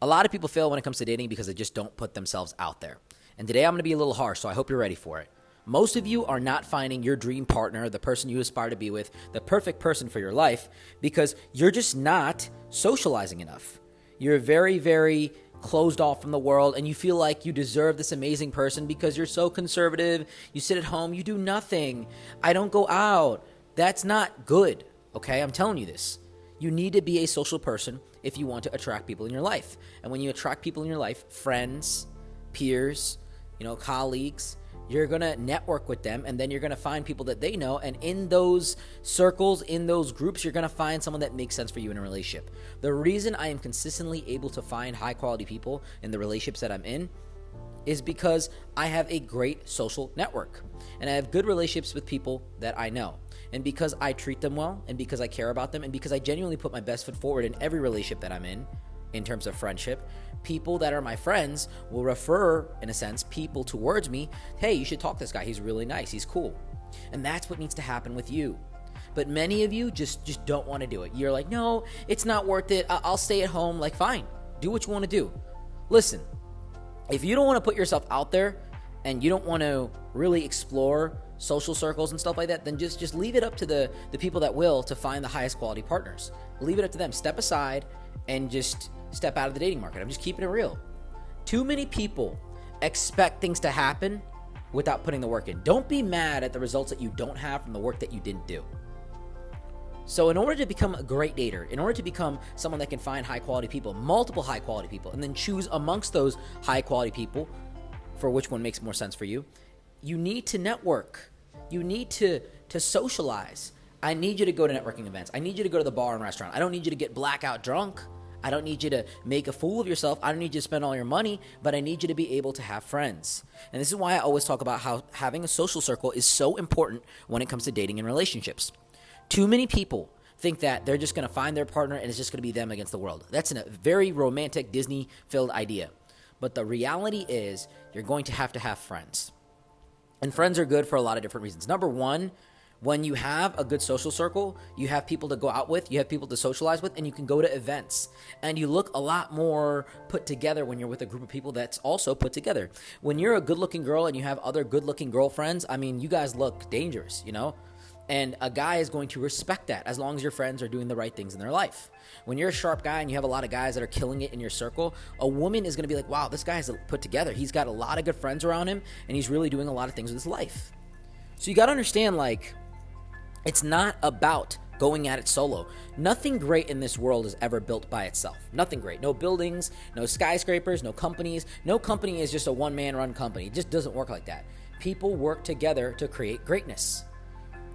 A lot of people fail when it comes to dating because they just don't put themselves out there. And today I'm going to be a little harsh, so I hope you're ready for it. Most of you are not finding your dream partner, the person you aspire to be with, the perfect person for your life, because you're just not socializing enough. You're very, very closed off from the world, and you feel like you deserve this amazing person because you're so conservative. You sit at home, you do nothing. I don't go out. That's not good, okay? I'm telling you this. You need to be a social person if you want to attract people in your life. And when you attract people in your life, friends, peers, colleagues, you're going to network with them, and then you're going to find people that they know. And in those circles, in those groups, you're going to find someone that makes sense for you in a relationship. The reason I am consistently able to find high quality people in the relationships that I'm in is because I have a great social network, and I have good relationships with people that I know. And because I treat them well, and because I care about them, and because I genuinely put my best foot forward in every relationship that I'm in terms of friendship, people that are my friends will refer, in a sense, people towards me. Hey, you should talk to this guy. He's really nice. He's cool. And that's what needs to happen with you. But many of you just don't want to do it. You're like, no, it's not worth it. I'll stay at home. Like, fine. Do what you want to do. Listen, if you don't want to put yourself out there and you don't want to really explore social circles and stuff like that, then just leave it up to the people that will to find the highest quality partners. Leave it up to them. Step aside and just step out of the dating market. I'm just keeping it real. Too many people expect things to happen without putting the work in. Don't be mad at the results that you don't have from the work that you didn't do. So in order to become a great dater, in order to become someone that can find high quality people, multiple high quality people, and then choose amongst those high quality people for which one makes more sense for you, you need to network. You need to socialize. I need you to go to networking events. I need you to go to the bar and restaurant. I don't need you to get blackout drunk. I don't need you to make a fool of yourself. I don't need you to spend all your money, but I need you to be able to have friends. And this is why I always talk about how having a social circle is so important when it comes to dating and relationships. Too many people think that they're just going to find their partner and it's just going to be them against the world. That's a very romantic, Disney-filled idea. But the reality is you're going to have friends. And friends are good for a lot of different reasons. Number one, when you have a good social circle, you have people to go out with, you have people to socialize with, and you can go to events. And you look a lot more put together when you're with a group of people that's also put together. When you're a good-looking girl and you have other good-looking girlfriends, you guys look dangerous, And a guy is going to respect that as long as your friends are doing the right things in their life. When you're a sharp guy and you have a lot of guys that are killing it in your circle, a woman is going to be like, wow, this guy's put together. He's got a lot of good friends around him, and he's really doing a lot of things with his life. So you got to understand, it's not about going at it solo. Nothing great in this world is ever built by itself. Nothing great. No buildings, no skyscrapers, no companies. No company is just a one-man run company. It just doesn't work like that. People work together to create greatness.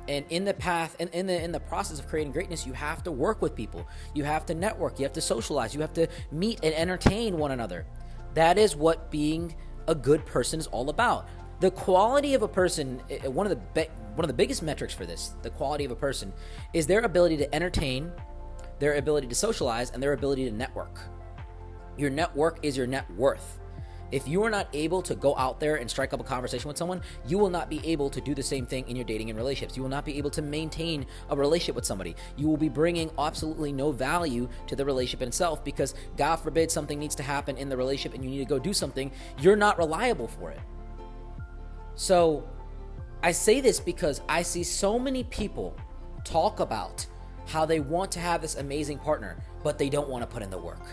And in the path and in the process of creating greatness, you have to work with people. You have to network. You have to socialize. You have to meet and entertain one another. That is what being a good person is all about. The quality of a person, one of the biggest metrics for this, the quality of a person, is their ability to entertain, their ability to socialize, and their ability to network. Your network is your net worth. If you are not able to go out there and strike up a conversation with someone, you will not be able to do the same thing in your dating and relationships. You will not be able to maintain a relationship with somebody. You will be bringing absolutely no value to the relationship itself because, God forbid, something needs to happen in the relationship and you need to go do something. You're not reliable for it. So I say this because I see so many people talk about how they want to have this amazing partner, but they don't want to put in the work.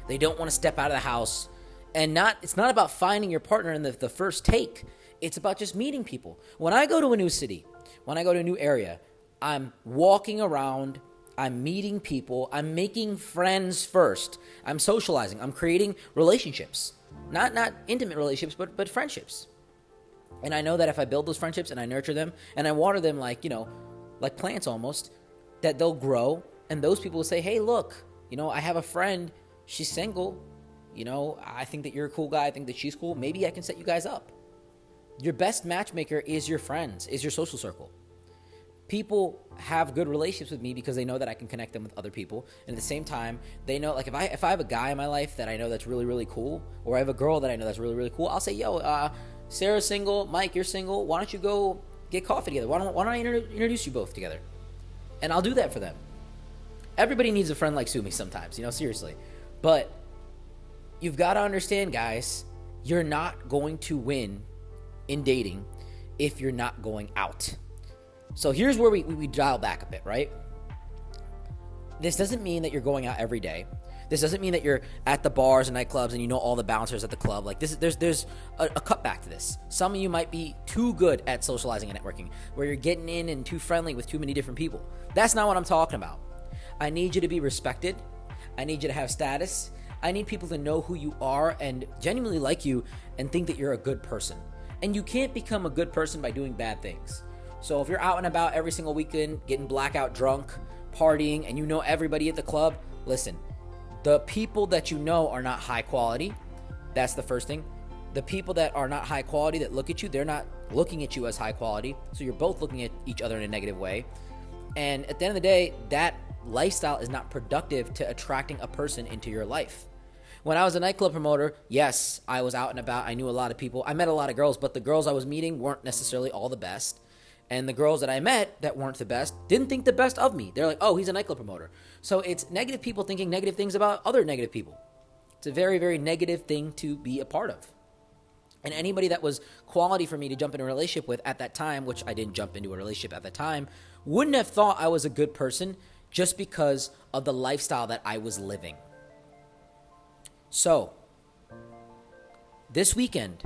They don't want to step out of the house. And it's not about finding your partner in the first take. It's about just meeting people. When I go to a new city, when I go to a new area, I'm walking around, I'm meeting people, I'm making friends first. I'm socializing, I'm creating relationships. Not intimate relationships, but friendships. And I know that if I build those friendships and I nurture them and I water them like plants almost, that they'll grow. And those people will say, hey, look, I have a friend, she's single. I think that you're a cool guy. I think that she's cool. Maybe I can set you guys up. Your best matchmaker is your friends, is your social circle. People have good relationships with me because they know that I can connect them with other people. And at the same time, they know, if I have a guy in my life that I know that's really, really cool, or I have a girl that I know that's really, really cool, I'll say, yo, Sarah's single, Mike, you're single. Why don't you go get coffee together? Why don't I introduce you both together? And I'll do that for them. Everybody needs a friend like Sumi sometimes, seriously. But you've got to understand, guys, you're not going to win in dating if you're not going out. So here's where we dial back a bit, right? This doesn't mean that you're going out every day. This doesn't mean that you're at the bars and nightclubs and you know all the bouncers at the club. Like there's a cutback to this. Some of you might be too good at socializing and networking, where you're getting in and too friendly with too many different people. That's not what I'm talking about. I need you to be respected. I need you to have status. I need people to know who you are and genuinely like you and think that you're a good person. And you can't become a good person by doing bad things. So if you're out and about every single weekend, getting blackout drunk, partying, and you know everybody at the club, listen, the people that you know are not high quality. That's the first thing. The people that are not high quality that look at you, they're not looking at you as high quality. So you're both looking at each other in a negative way. And at the end of the day, that lifestyle is not productive to attracting a person into your life. When I was a nightclub promoter, yes, I was out and about. I knew a lot of people. I met a lot of girls, but the girls I was meeting weren't necessarily all the best. And the girls that I met that weren't the best didn't think the best of me. They're like, oh, he's a nightclub promoter. So it's negative people thinking negative things about other negative people. It's a very, very negative thing to be a part of. And anybody that was quality for me to jump into a relationship with at that time, which I didn't jump into a relationship at the time, wouldn't have thought I was a good person just because of the lifestyle that I was living. So, this weekend,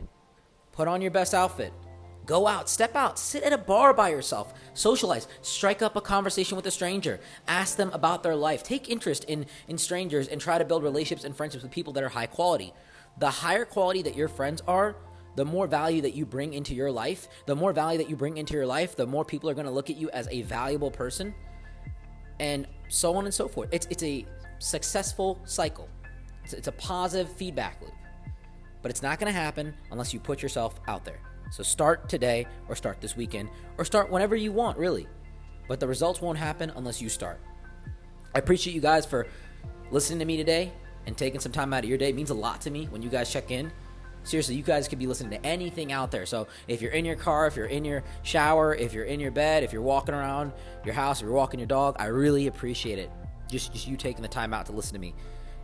put on your best outfit. Go out, step out, sit at a bar by yourself, socialize, strike up a conversation with a stranger, ask them about their life, take interest in strangers, and try to build relationships and friendships with people that are high quality. The higher quality that your friends are, the more value that you bring into your life, the more people are going to look at you as a valuable person, and so on and so forth. It's a successful cycle. It's a positive feedback loop. But it's not going to happen unless you put yourself out there. So start today, or start this weekend, or start whenever you want, really. But the results won't happen unless you start. I appreciate you guys for listening to me today and taking some time out of your day. It means a lot to me when you guys check in. Seriously, you guys could be listening to anything out there. So if you're in your car, if you're in your shower, if you're in your bed, if you're walking around your house, if you're walking your dog, I really appreciate it. Just you taking the time out to listen to me.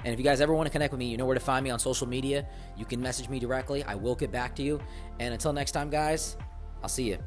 And if you guys ever want to connect with me, you know where to find me on social media. You can message me directly. I will get back to you. And until next time, guys, I'll see you.